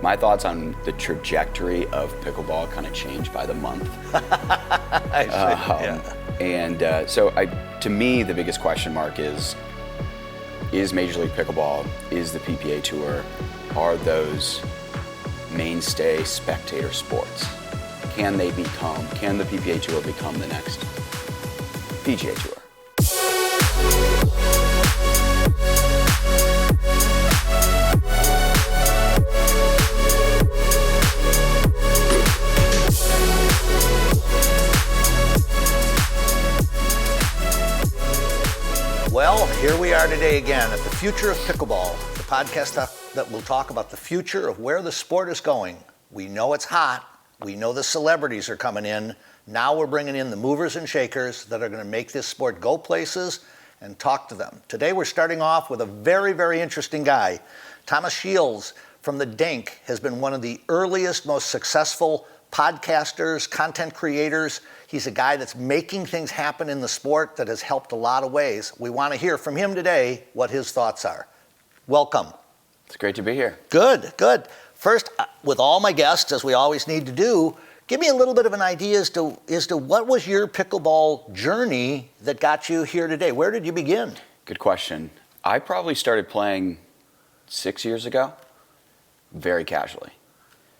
My thoughts on the trajectory of pickleball kind of change by the month. I see. Yeah. And so to me, the biggest question mark is Major League Pickleball, is the PPA Tour, are those mainstay spectator sports? Can the PPA Tour become the next PGA Tour? Well, here we are today again at the Future of Pickleball, the podcast that will talk about the future of where the sport is going. We know it's hot. We know the celebrities are coming in. Now we're bringing in the movers and shakers that are going to make this sport go places and talk to them. Today we're starting off with a very, very interesting guy. Thomas Shields from the Dink has been one of the earliest, most successful podcasters, content creators. He's a guy that's making things happen in the sport that has helped a lot of ways. We want to hear from him today what his thoughts are. Welcome. It's great to be here. Good, good. First, with all my guests, as we always need to do, give me a little bit of an idea as to what was your pickleball journey that got you here today? Where did you begin? Good question. I probably started playing 6 years ago, very casually.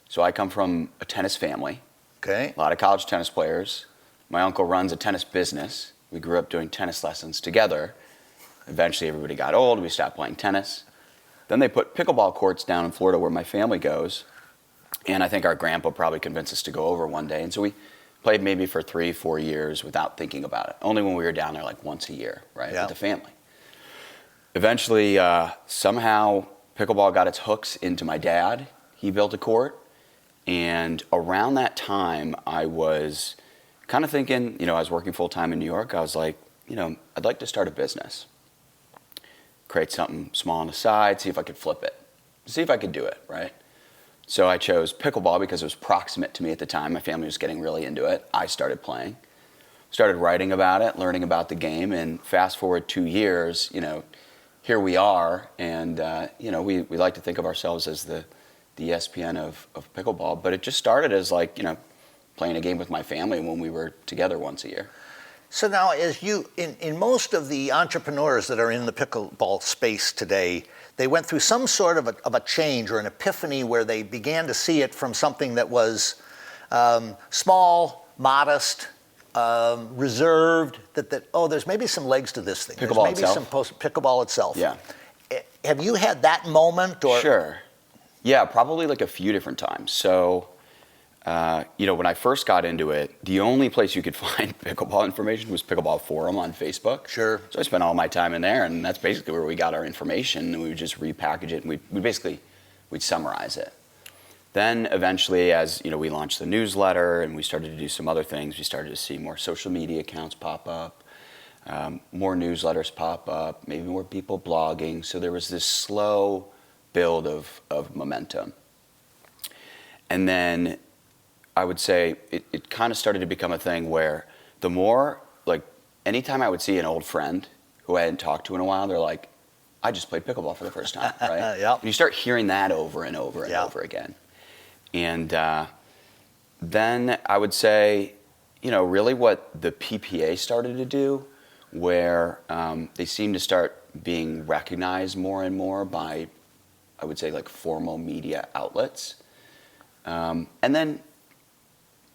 So I come from a tennis family. Okay. A lot of college tennis players. My uncle runs a tennis business. We grew up doing tennis lessons together. Eventually everybody got old, we stopped playing tennis. Then they put pickleball courts down in Florida where my family goes. And I think our grandpa probably convinced us to go over one day. And so we played maybe for 3-4 years without thinking about it. Only when we were down there like once a year, right, yeah, with the family. Eventually, somehow pickleball got its hooks into my dad. He built a court. And around that time, I was kind of thinking, I was working full time in New York. I was like, I'd like to start a business. Create something small on the side, see if I could flip it, see if I could do it, right? So I chose pickleball because it was proximate to me at the time. My family was getting really into it. I started playing, started writing about it, learning about the game, and fast forward 2 years, here we are. And, we like to think of ourselves as the ESPN of pickleball, but it just started as playing a game with my family when we were together once a year. So now, as you, in most of the entrepreneurs that are in the pickleball space today, they went through some sort of a change or an epiphany where they began to see it from something that was small, modest, reserved, there's maybe some legs to this thing. Pickleball there's maybe itself? some pickleball itself. Yeah. Have you had that moment? Or? Sure. Yeah, probably a few different times. So, when I first got into it, the only place you could find pickleball information was Pickleball Forum on Facebook. Sure. So I spent all my time in there, and that's basically where we got our information, and we would just repackage it, and we'd summarize it. Then eventually, as we launched the newsletter, and we started to do some other things, we started to see more social media accounts pop up, more newsletters pop up, maybe more people blogging. So there was this slow build of momentum. And then I would say it kind of started to become a thing where the more, anytime I would see an old friend who I hadn't talked to in a while, they're like, I just played pickleball for the first time, right? Yep. And you start hearing that over and over and yep. over again. And then I would say, really what the PPA started to do, where they seem to start being recognized more and more by, I would say, formal media outlets. And then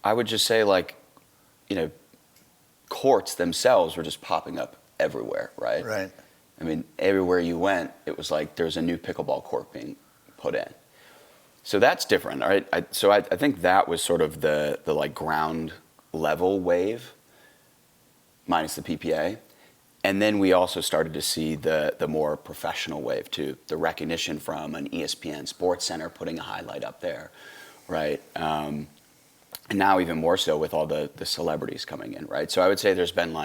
I would just say, courts themselves were just popping up everywhere, right? Right. I mean, everywhere you went, it was there's a new pickleball court being put in. So that's different, all right? I think that was sort of the ground level wave, minus the PPA. And then we also started to see the more professional wave too, the recognition from an ESPN Sports Center putting a highlight up there, right? And now even more so with all the celebrities coming in, right? So I would say there's been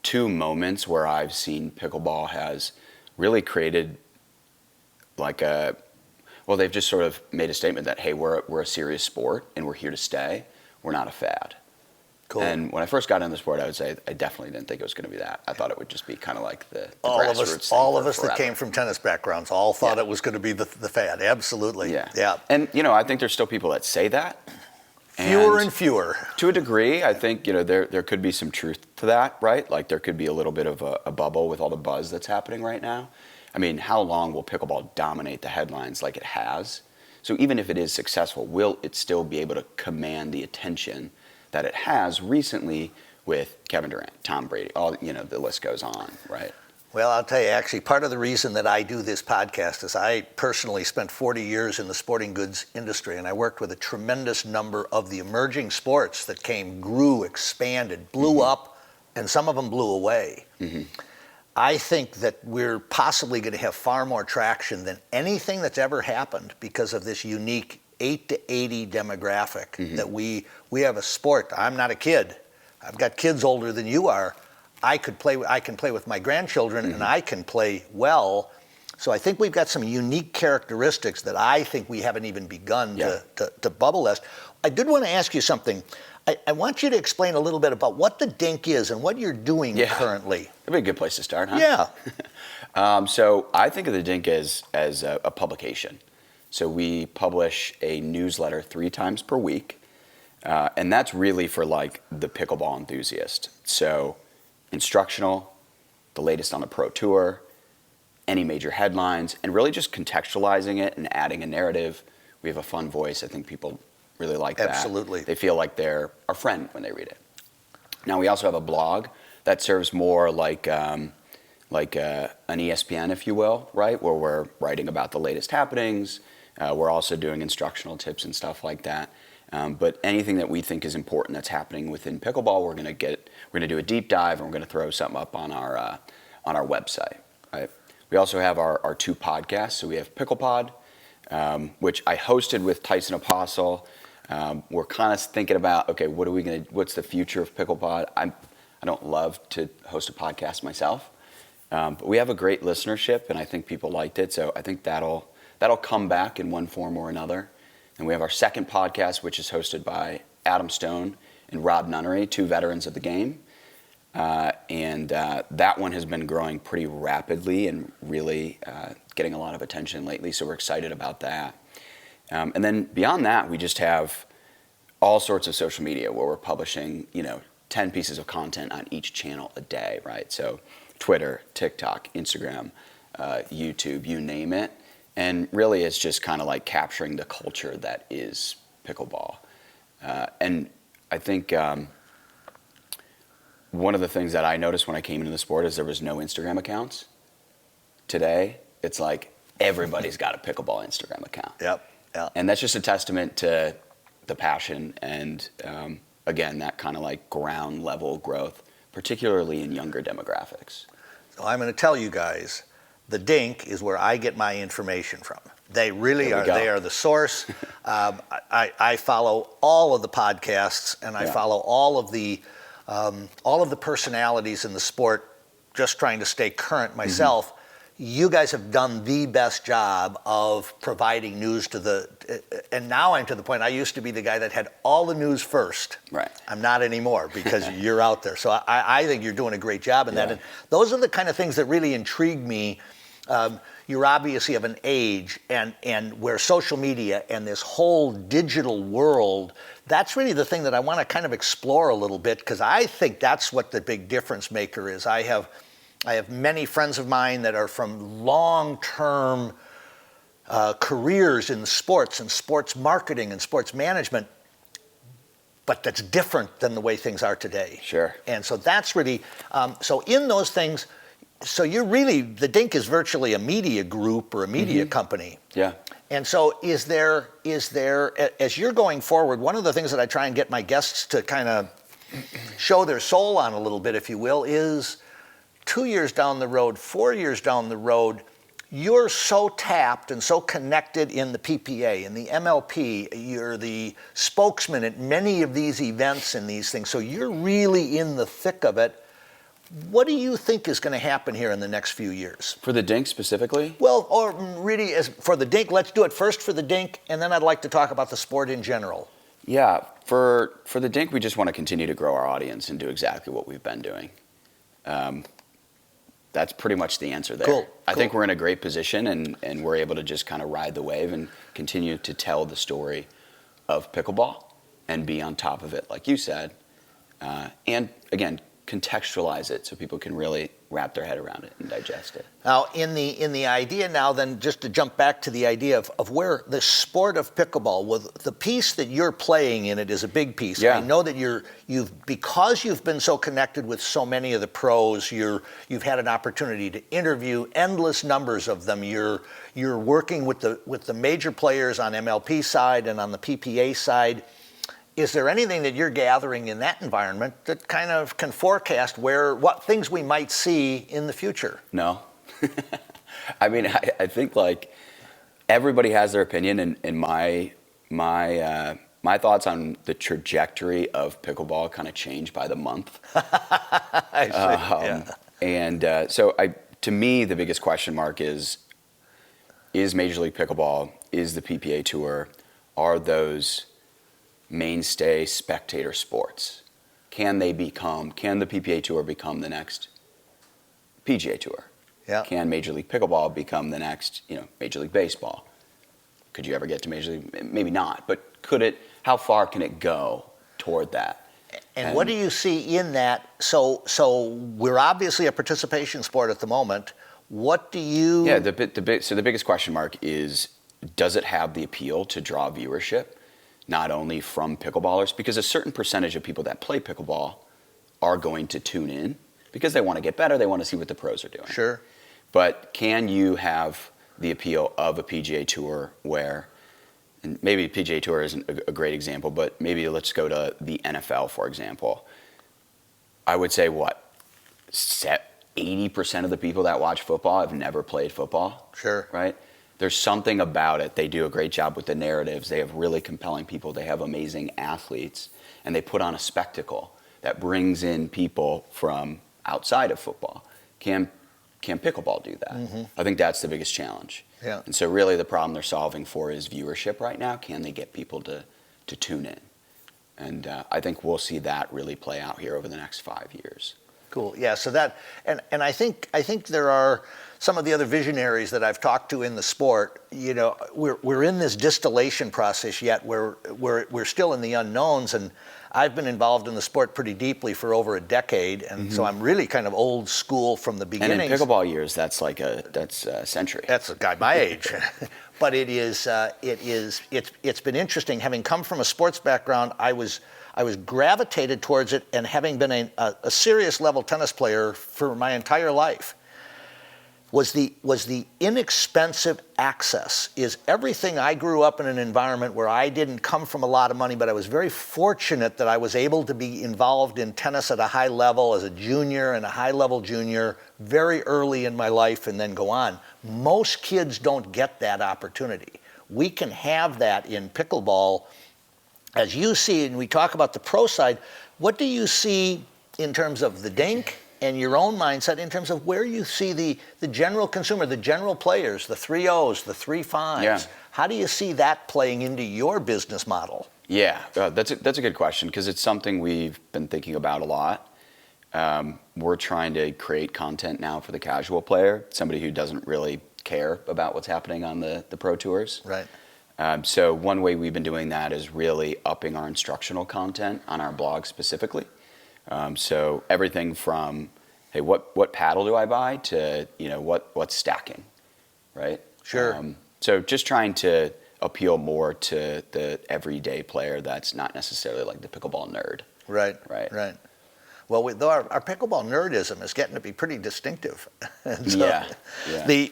2 moments where I've seen pickleball has really created they've just sort of made a statement that, hey, we're a serious sport and we're here to stay. We're not a fad. Cool. And when I first got into the sport, I would say I definitely didn't think it was going to be that. I thought it would just be kind of like the all of grassroots us, thing all of for us that forever. came from tennis backgrounds, all thought it was going to be the fad. Absolutely. Yeah. And I think there's still people that say that. Fewer and fewer. To a degree, I think there could be some truth to that, right? Like there could be a little bit of a bubble with all the buzz that's happening right now. I mean, how long will pickleball dominate the headlines like it has? So even if it is successful, will it still be able to command the attention that it has recently with Kevin Durant, Tom Brady, all the list goes on, right? Well, I'll tell you, actually, part of the reason that I do this podcast is I personally spent 40 years in the sporting goods industry, and I worked with a tremendous number of the emerging sports that grew, expanded, blew up, and some of them blew away. Mm-hmm. I think that we're possibly going to have far more traction than anything that's ever happened because of this unique 8 to 80 demographic that we have a sport. I'm not a kid. I've got kids older than you are. I can play with my grandchildren and I can play well. So I think we've got some unique characteristics that I think we haven't even begun to bubble nest. I did want to ask you something. I want you to explain a little bit about what the Dink is and what you're doing currently. That'd be a good place to start, huh? Yeah. So I think of the Dink as a publication. So we publish a newsletter 3 times per week, and that's really for like the pickleball enthusiast. So instructional, the latest on the Pro Tour, any major headlines, and really just contextualizing it and adding a narrative. We have a fun voice. I think people really like that. Absolutely. They feel like they're our friend when they read it. Now we also have a blog that serves more like an ESPN, if you will, right? Where we're writing about the latest happenings. We're also doing instructional tips and stuff like that. But anything that we think is important that's happening within pickleball, we're going to do a deep dive, and we're going to throw something up on our website. Right? We also have our 2 podcasts. So we have PicklePod, which I hosted with Tyson Apostle. We're kind of thinking about, okay, what's the future of pickleball? I don't love to host a podcast myself, but we have a great listenership, and I think people liked it. So I think that'll come back in one form or another. And we have our second podcast, which is hosted by Adam Stone and Rob Nunnery, 2 veterans of the game. And that one has been growing pretty rapidly and really getting a lot of attention lately. So we're excited about that. And then beyond that, we just have all sorts of social media where we're publishing, 10 pieces of content on each channel a day, right? So Twitter, TikTok, Instagram, YouTube, you name it. And really it's just kind of like capturing the culture that is pickleball. And I think one of the things that I noticed when I came into the sport is there was no Instagram accounts. Today, it's like everybody's got a pickleball Instagram account. Yep. And that's just a testament to the passion and, again, that kind of like ground level growth, particularly in younger demographics. So I'm going to tell you guys, the Dink is where I get my information from. They really are. They are the source. I follow all of the podcasts, and I follow all of the personalities in the sport, just trying to stay current myself. You guys have done the best job of providing news and now I'm to the point, I used to be the guy that had all the news first. Right. I'm not anymore because you're out there. So I think you're doing a great job in that. And those are the kind of things that really intrigue me. You're obviously of an age and where social media and this whole digital world, that's really the thing that I want to kind of explore a little bit, because I think that's what the big difference maker is. I have many friends of mine that are from long-term careers in sports and sports marketing and sports management, but that's different than the way things are today. Sure. And so that's really, so in those things, so you're really, the Dink is virtually a media group or a media company. Yeah. And so is there, as you're going forward, one of the things that I try and get my guests to kind of show their soul on a little bit, if you will, is 2 years down the road, 4 years down the road, you're so tapped and so connected in the PPA and the MLP, you're the spokesman at many of these events and these things, so you're really in the thick of it. What do you think is going to happen here in the next few years? For the Dink specifically? Well, or really, as for the Dink, let's do it first for the Dink, and then I'd like to talk about the sport in general. Yeah, for the Dink, we just want to continue to grow our audience and do exactly what we've been doing. That's pretty much the answer there. Cool. I think we're in a great position, and we're able to just kind of ride the wave and continue to tell the story of pickleball and be on top of it, like you said. And again, contextualize it so people can really wrap their head around it and digest it. Now, in the idea now, then, just to jump back to the idea of where the sport of pickleball, with the piece that you're playing in it is a big piece. Yeah. I know that because you've been so connected with so many of the pros, you've had an opportunity to interview endless numbers of them. You're working with the major players on MLP side and on the PPA side. Is there anything that you're gathering in that environment that kind of can forecast what things we might see in the future? No. I mean, I think like everybody has their opinion, and my thoughts on the trajectory of pickleball kind of change by the month. I see. Yeah. And so to me, the biggest question mark is Major League Pickleball, is the PPA Tour, are those mainstay spectator sports? Can the PPA Tour become the next PGA Tour? Yeah. Can Major League Pickleball become the next, Major League Baseball? Could you ever get to Major League? Maybe not, but could it? How far can it go toward that? And what do you see in that? So we're obviously a participation sport at the moment. What do you? Yeah, the biggest question mark is, does it have the appeal to draw viewership? Not only from pickleballers, because a certain percentage of people that play pickleball are going to tune in because they want to get better, they want to see what the pros are doing. Sure. But can you have the appeal of a PGA Tour where, and maybe PGA Tour isn't a great example, but maybe let's go to the NFL, for example. I would say 80% of the people that watch football have never played football. Sure. Right? There's something about it. They do a great job with the narratives. They have really compelling people. They have amazing athletes. And they put on a spectacle that brings in people from outside of football. Can pickleball do that? Mm-hmm. I think that's the biggest challenge. Yeah. And so really the problem they're solving for is viewership right now. Can they get people to tune in? And I think we'll see that really play out here over the next 5 years. Cool. Yeah. So that, and I think there are some of the other visionaries that I've talked to in the sport. We're in this distillation process yet, where we're still in the unknowns. And I've been involved in the sport pretty deeply for over a decade, and so I'm really kind of old school from the beginning. And in pickleball years, that's a century. That's a guy my age. But it's been interesting. Having come from a sports background, I was gravitated towards it, and having been a serious level tennis player for my entire life, was the inexpensive access. Is everything. I grew up in an environment where I didn't come from a lot of money, but I was very fortunate that I was able to be involved in tennis at a high level as a junior and a high level junior very early in my life, and then go on. Most kids don't get that opportunity. We can have that in pickleball. As you see, and we talk about the pro side, what do you see in terms of the Dink and your own mindset, in terms of where you see the general consumer, the general players, the 3-0s, the 3-5s? Yeah. How do you see that playing into your business model? Yeah, that's a good question, because it's something we've been thinking about a lot. We're trying to create content now for the casual player, somebody who doesn't really care about what's happening on the pro tours. Right. So one way we've been doing that is really upping our instructional content on our blog specifically. So everything from, hey, what paddle do I buy, to what's stacking, right? Sure. So just trying to appeal more to the everyday player that's not necessarily like the pickleball nerd. Right. Well, our pickleball nerdism is getting to be pretty distinctive. Yeah. The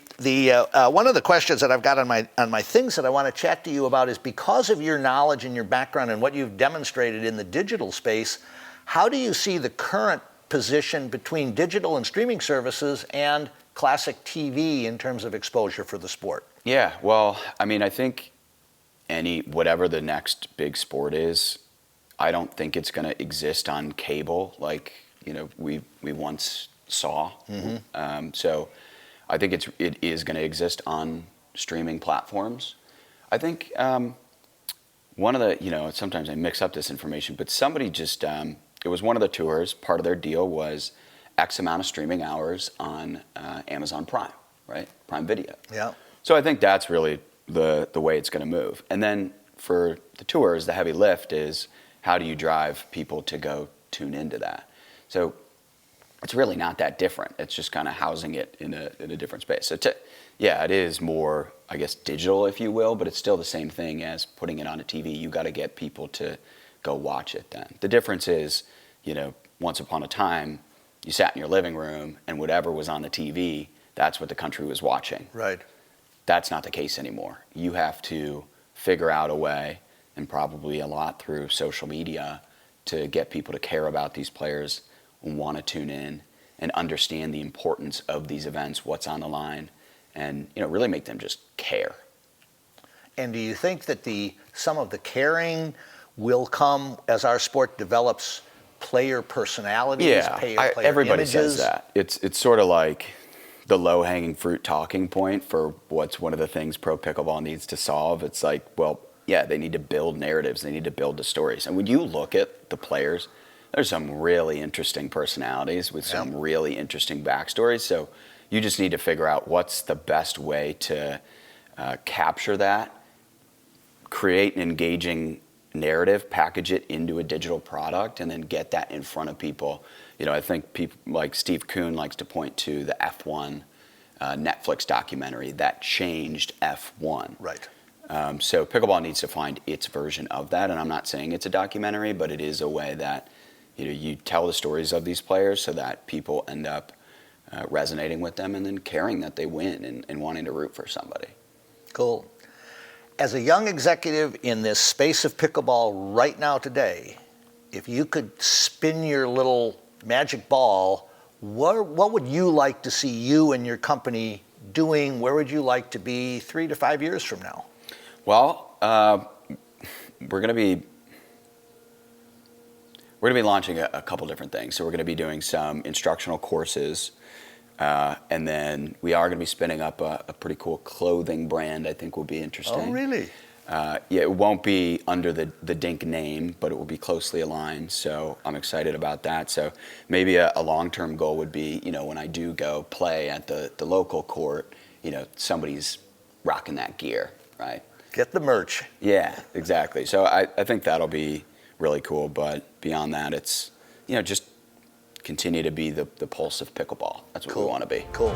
one of the questions that I've got on my things that I want to chat to you about is, because of your knowledge and your background and what you've demonstrated in the digital space, how do you see the current position between digital and streaming services and classic TV in terms of exposure for the sport? Yeah. Well, I mean, I think whatever the next big sport is, I don't think it's going to exist on cable like we once saw. Mm-hmm. So I think it is going to exist on streaming platforms. I think one of the, sometimes I mix up this information, but somebody just, it was one of the tours, part of their deal was X amount of streaming hours on Amazon Prime, right? Prime Video. Yeah. So I think that's really the way it's going to move. And then for the tours, the heavy lift is how do you drive people to go tune into that? So it's really not that different. It's just kind of housing it in a different space. So yeah, it is more, I guess, digital, if you will, but it's still the same thing as putting it on a TV. You got to get people to go watch it then. The difference is, once upon a time, you sat in your living room and whatever was on the TV, that's what the country was watching. Right. That's not the case anymore. You have to figure out a way, and probably a lot through social media, to get people to care about these players and want to tune in and understand the importance of these events, what's on the line, and really make them just care. And do you think that some of the caring will come as our sport develops player personalities, player everybody images? says that. It's sort of like the low-hanging fruit talking point for what's one of the things pro pickleball needs to solve. It's like, well, yeah, they need to build narratives. They need to build the stories. And when you look at the players, there's some really interesting personalities with some really interesting backstories. So you just need to figure out what's the best way to capture that, create an engaging narrative, package it into a digital product, and then get that in front of people. I think people like Steve Kuhn likes to point to the F1 Netflix documentary that changed F1. Right. So pickleball needs to find its version of that, and I'm not saying it's a documentary, but it is a way that you tell the stories of these players so that people end up resonating with them and then caring that they win and wanting to root for somebody. Cool. As a young executive in this space of pickleball right now today, if you could spin your little magic ball, what would you like to see you and your company doing? Where would you like to be 3 to 5 years from now? Well, we're going to be launching a couple different things. So we're going to be doing some instructional courses, and then we are going to be spinning up a pretty cool clothing brand I think will be interesting. Oh, really? Yeah, it won't be under the Dink name, but it will be closely aligned. So I'm excited about that. So maybe a long-term goal would be, when I do go play at the local court, somebody's rocking that gear, right? Get the merch. Yeah, exactly. So I think that'll be really cool. But beyond that, it's, just continue to be the pulse of pickleball. That's what we want to be. Cool.